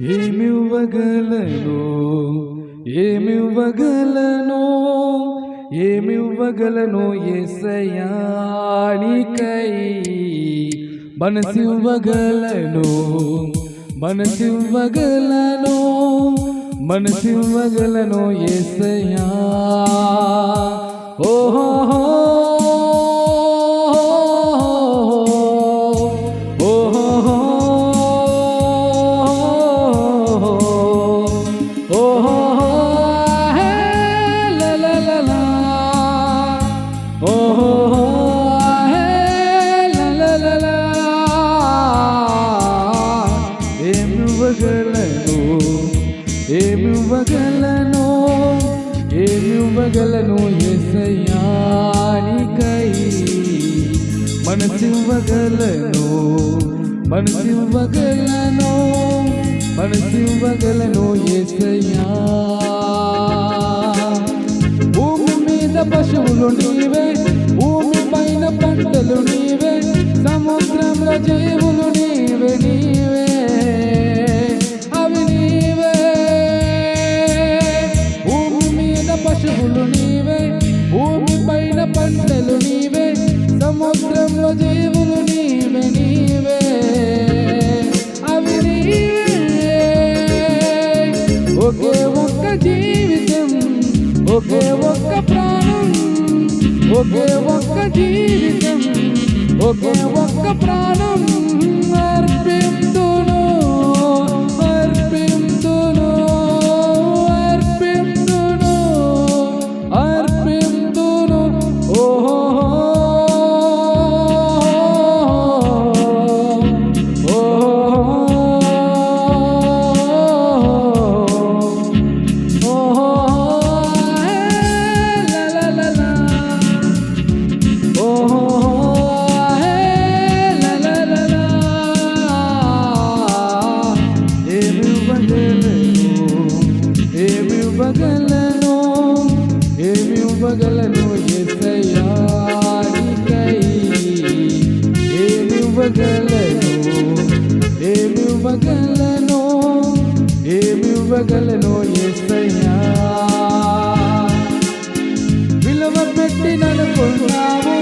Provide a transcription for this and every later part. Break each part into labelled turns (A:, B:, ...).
A: ఏమివ్వగలను ఏమివ్వగలను ఏమివ్వగలను యేసయ్యా నీకై మనసివ్వగలను మనసివ్వగలను మనసివ్వగలను యేసయ్యా ఓహో ఏమివ్వగలను ఏమివ్వగలను యేసయ్యా నీకై మనసివ్వగలను మనసివ్వగలను మనసివ్వగలను యేసయ్యా భూమి మీద పశువులు నీవే భూమి పైన పంటలు నీవే సముద్రంలో జీవులు నీవే నీవే పశువులు నీవే భూమి పైన పంటలు నీవే సముద్రంలో జీవులు నీవే నీవే అవి నీవే ఒకే ఒక్క జీవితం ఒకే ఒక్క ప్రాణం ఒకే ఒక్క జీవితం ఒకే ఒక్క ప్రాణం అర్పిస్తును అర్పిస్తును ఏమివ్వగలను యేసయ్యా నీకై ఏమివ్వగలను ఏమివ్వగలను ఏమివ్వగలను యేసయ్యా విలువ పెట్టి నన్నుకున్నావు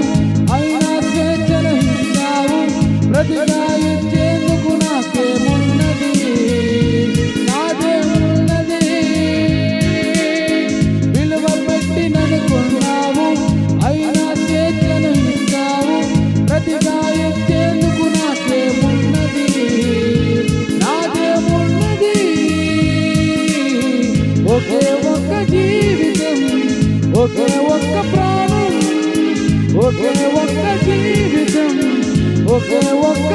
A: అయినా స్వేచ్ఛను ఇచ్చావు ప్రతిగా ఇచ్చేందుకు నాకేమున్నది ఒకే ఒక్క జీవితం ఒకే ఒక్క ప్రాణం ఒకే ఒక్క జీవితం ఒకే ఒక్క